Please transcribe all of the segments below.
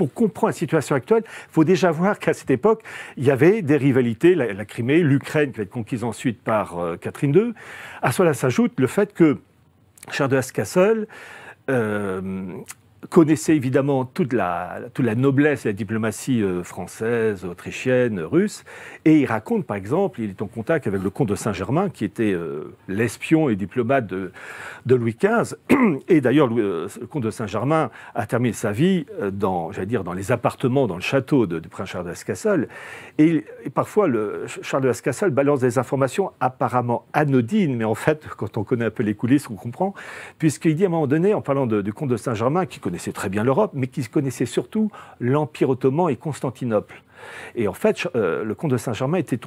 pour comprendre la situation actuelle, il faut déjà voir qu'à cette époque, il y avait des rivalités, la Crimée, l'Ukraine qui va être conquise ensuite par Catherine II. À cela s'ajoute le fait que Charles de Hesse-Cassel connaissait évidemment toute la noblesse et la diplomatie française, autrichienne, russe. Et il raconte, par exemple, il est en contact avec le comte de Saint-Germain, qui était l'espion et diplomate de Louis XV. Et d'ailleurs, le comte de Saint-Germain a terminé sa vie dans les appartements, dans le château du prince Charles de Hesse-Cassel. Et parfois, Charles de Hesse-Cassel balance des informations apparemment anodines, mais en fait, quand on connaît un peu les coulisses, on comprend, puisqu'il dit à un moment donné, en parlant du comte de Saint-Germain, qui connaissait très bien l'Europe, mais qui connaissait surtout l'Empire ottoman et Constantinople. Et en fait, le comte de Saint-Germain était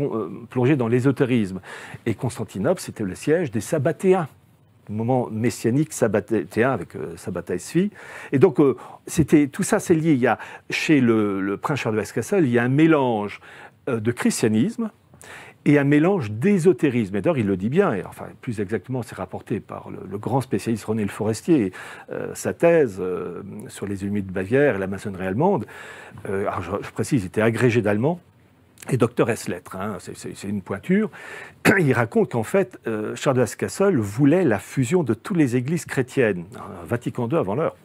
plongé dans l'ésotérisme. Et Constantinople, c'était le siège des Sabbatéens, le moment messianique sabbatéen avec Sabbatai Svi. Et donc, tout ça, c'est lié. Il y a, chez le prince Charles de Hesse-Cassel, il y a un mélange de christianisme et un mélange d'ésotérisme. Et d'ailleurs, il le dit bien, et enfin, plus exactement, c'est rapporté par le grand spécialiste René Le Forestier, sa thèse sur les Illuminés de Bavière et la maçonnerie allemande. Alors, je précise, il était agrégé d'allemand et docteur ès-lettres, hein, c'est une pointure. Il raconte qu'en fait, Charles de Hesse-Cassel voulait la fusion de toutes les églises chrétiennes, Vatican II avant l'heure.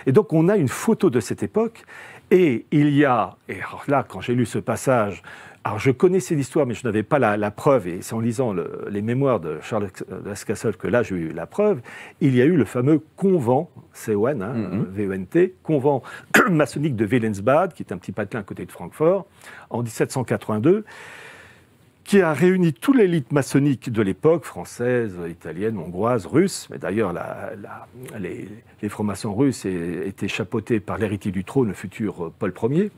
Et donc, on a une photo de cette époque, et il y a, et alors là, quand j'ai lu ce passage, alors je connaissais l'histoire, mais je n'avais pas la preuve, et c'est en lisant les mémoires de Charles de Hesse-Cassel que là j'ai eu la preuve. Il y a eu le fameux convent, C-O-N, V-E-N-T, convent maçonnique de Wilhelmsbad, qui est un petit patelin à côté de Francfort, en 1782, qui a réuni toute l'élite maçonnique de l'époque, française, italienne, hongroise, russe, mais d'ailleurs les francs-maçons russes étaient chapeautés par l'héritier du trône, le futur Paul Ier.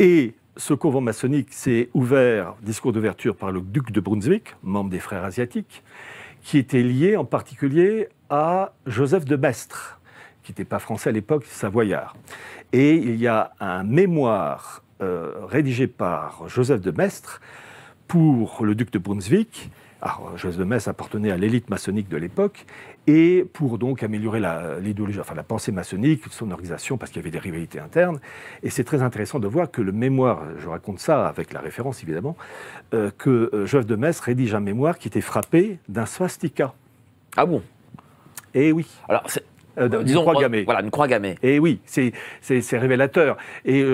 Et ce convent maçonnique s'est ouvert, discours d'ouverture, par le duc de Brunswick, membre des Frères asiatiques, qui était lié en particulier à Joseph de Maistre, qui n'était pas français à l'époque, savoyard. Et il y a un mémoire rédigé par Joseph de Maistre pour le duc de Brunswick. Alors, Joseph de Maistre appartenait à l'élite maçonnique de l'époque, et pour donc améliorer l'idéologie, enfin la pensée maçonnique, son organisation, parce qu'il y avait des rivalités internes. Et c'est très intéressant de voir que le mémoire, je raconte ça avec la référence évidemment, que Joseph de Maistre rédige un mémoire qui était frappé d'un swastika. Ah bon? Eh oui. Alors, disons, croix gammée. Voilà, une croix gammée. Et oui, c'est révélateur. Et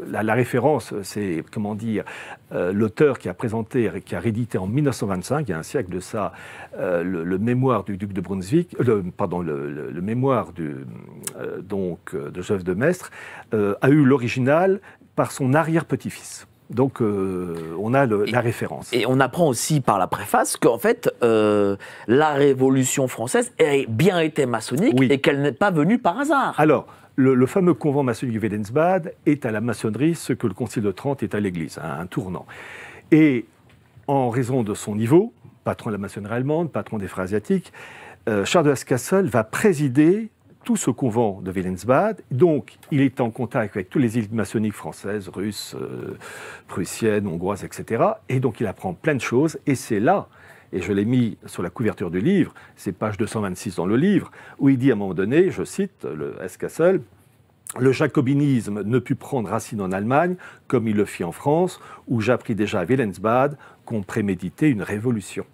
la référence, c'est, comment dire, l'auteur qui a présenté, qui a réédité en 1925, il y a un siècle de ça, le mémoire du duc de Brunswick, le mémoire de Joseph de Maistre, a eu l'original par son arrière-petit-fils. Donc, on a la référence. Et on apprend aussi par la préface qu'en fait, la Révolution française a bien été maçonnique, oui, et qu'elle n'est pas venue par hasard. Alors, le fameux convent maçonnique de Wilhelmsbad est à la maçonnerie ce que le Concile de Trente est à l'Église, un tournant. Et en raison de son niveau, patron de la maçonnerie allemande, patron des Frères asiatiques, Charles de Hesse-Cassel va présider tout ce convent de Wilhelmsbad. Donc, il est en contact avec toutes les élites maçonniques françaises, russes, prussiennes, hongroises, etc. Et donc, il apprend plein de choses. Et c'est là, et je l'ai mis sur la couverture du livre, c'est page 226 dans le livre, où il dit à un moment donné, je cite le Hesse-Cassel, « Le jacobinisme ne put prendre racine en Allemagne, comme il le fit en France, où j'appris déjà à Wilhelmsbad qu'on préméditait une révolution. »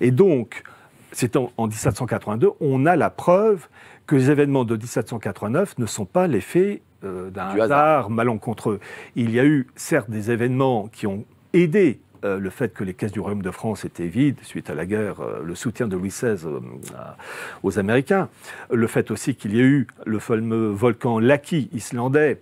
Et donc, c'est en 1782, on a la preuve que les événements de 1789 ne sont pas l'effet d'un hasard malencontreux. Il y a eu, certes, des événements qui ont aidé le fait que les caisses du Royaume de France étaient vides suite à la guerre, le soutien de Louis XVI aux Américains. Le fait aussi qu'il y a eu le fameux volcan Laki islandais,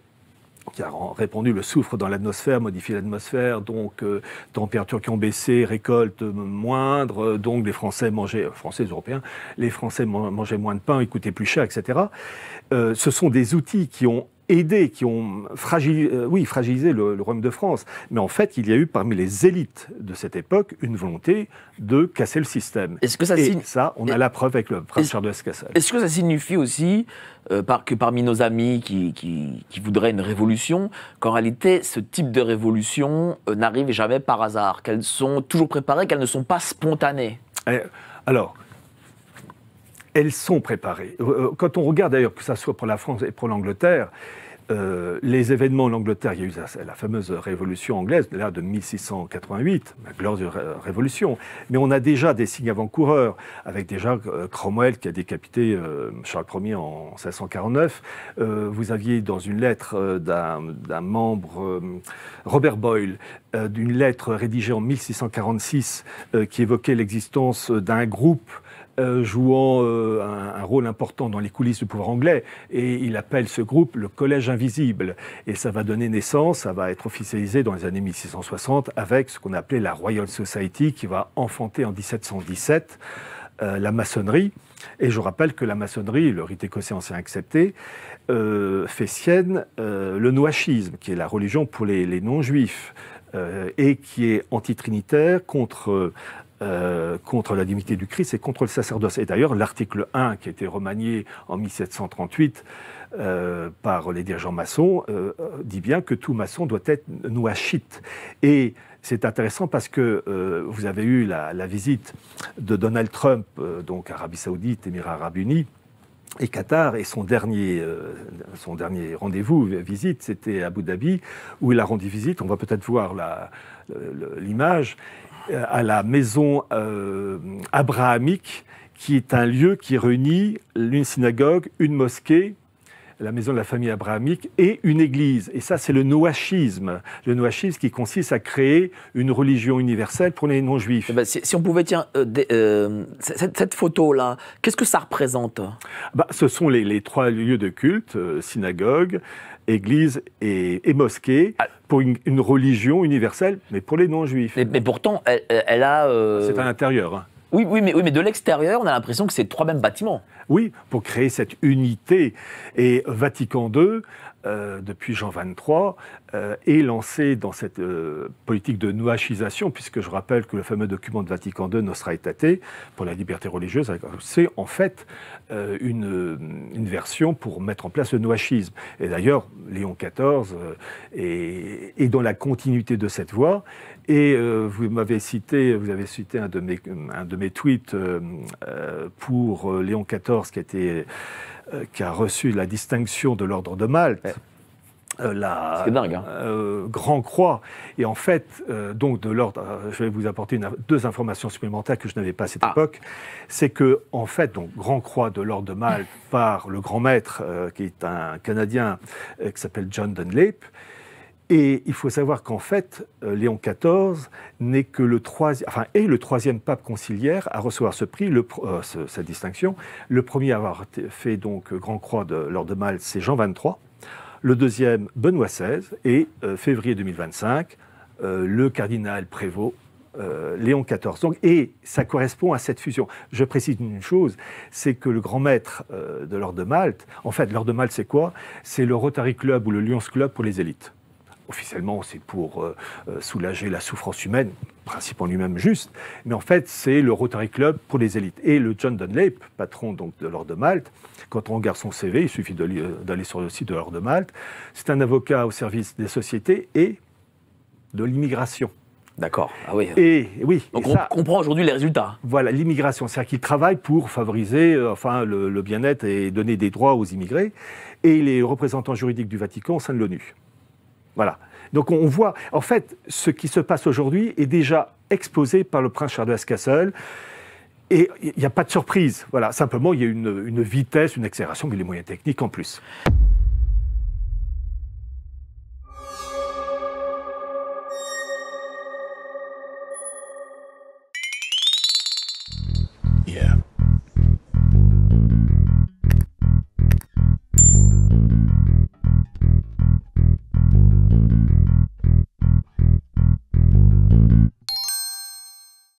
qui a répandu le soufre dans l'atmosphère, modifié l'atmosphère, donc températures qui ont baissé, récoltes moindres, donc les Français mangeaient, Français européens, les Français mangeaient moins de pain, ils coûtaient plus cher, etc. Ce sont des outils qui ont aidé, qui ont fragilisé le Royaume de France. Mais en fait, il y a eu parmi les élites de cette époque une volonté de casser le système. Est-ce que ça on a la preuve avec le prince Charles de Hesse-Cassel. Est-ce que ça signifie aussi que parmi nos amis qui voudraient une révolution, qu'en réalité, ce type de révolution n'arrive jamais par hasard, qu'elles sont toujours préparées, qu'elles ne sont pas spontanées? Alors, elles sont préparées. Quand on regarde d'ailleurs, que ça soit pour la France et pour l'Angleterre, les événements en Angleterre, il y a eu la fameuse révolution anglaise, là de 1688, la glorieuse révolution. Mais on a déjà des signes avant-coureurs, avec déjà Cromwell qui a décapité Charles Ier en 1649. Vous aviez dans une lettre d'un membre, Robert Boyle, d'une lettre rédigée en 1646, qui évoquait l'existence d'un groupe jouant un rôle important dans les coulisses du pouvoir anglais, et il appelle ce groupe le Collège Invisible. Et ça va donner naissance, ça va être officialisé dans les années 1660 avec ce qu'on appelait la Royal Society, qui va enfanter en 1717 la maçonnerie. Et je rappelle que la maçonnerie, le rite écossais ancien accepté, fait sienne le noachisme, qui est la religion pour les non-juifs, et qui est antitrinitaire contre la divinité du Christ et contre le sacerdoce. Et d'ailleurs, l'article 1, qui a été remanié en 1738 par les dirigeants maçons, dit bien que tout maçon doit être noachite. Et c'est intéressant parce que vous avez eu la visite de Donald Trump, donc Arabie Saoudite, Émirats Arabes Unis, et Qatar, et son dernier rendez-vous, visite, c'était Abu Dhabi, où il a rendu visite, on va peut-être voir l'image, à la maison abrahamique, qui est un lieu qui réunit une synagogue, une mosquée, la maison de la famille abrahamique et une église. Et ça, c'est le noachisme. Le noachisme qui consiste à créer une religion universelle pour les non-juifs. Si on pouvait, tiens, cette photo-là, qu'est-ce que ça représente ? Ce sont les trois lieux de culte, synagogue, église et mosquée, pour une religion universelle, mais pour les non-juifs. Mais pourtant, elle a... C'est à l'intérieur, hein. Oui, mais de l'extérieur, on a l'impression que c'est trois mêmes bâtiments. Oui, pour créer cette unité. Et Vatican II, depuis Jean XXIII, est lancé dans cette politique de noachisation, puisque je rappelle que le fameux document de Vatican II, Nostra Aetate, pour la liberté religieuse, c'est en fait une version pour mettre en place le noachisme. Et d'ailleurs, Léon XIV est dans la continuité de cette voie. Et vous avez cité un de mes tweets pour Léon XIV qui a reçu la distinction de l'ordre de Malte. Ouais. C'est dingue, hein. Grand Croix. Et en fait, donc de l'ordre, je vais vous apporter deux informations supplémentaires que je n'avais pas à cette époque. C'est que, en fait, donc Grand Croix de l'ordre de Malte par le grand maître, qui est un Canadien qui s'appelle John Dunlap. Et il faut savoir qu'en fait, Léon XIV n'est que le troisième pape conciliaire à recevoir ce prix, cette distinction. Le premier à avoir fait donc Grand Croix de l'ordre de Malte, c'est Jean XXIII. Le deuxième, Benoît XVI. Et février 2025, le cardinal Prévost, Léon XIV. Donc, et ça correspond à cette fusion. Je précise une chose, c'est que le grand maître de l'ordre de Malte, en fait, l'ordre de Malte, c'est quoi ? C'est le Rotary Club ou le Lions Club pour les élites. Officiellement, c'est pour soulager la souffrance humaine, principe en lui-même juste, mais en fait, c'est le Rotary Club pour les élites. Et le John Dunlap, patron donc de l'ordre de Malte, quand on regarde son CV, il suffit d'aller sur le site de l'ordre de Malte, c'est un avocat au service des sociétés et de l'immigration. D'accord. Ah oui. Et oui. Donc on comprend aujourd'hui les résultats. Voilà, l'immigration, c'est-à-dire qu'il travaille pour favoriser le bien-être et donner des droits aux immigrés. Et il est représentant juridique du Vatican au sein de l'ONU. Voilà. Donc on voit, en fait, ce qui se passe aujourd'hui est déjà exposé par le prince Charles de Hesse-Kassel. Et il n'y a pas de surprise. Voilà. Simplement, il y a une vitesse, une accélération, mais les moyens techniques en plus.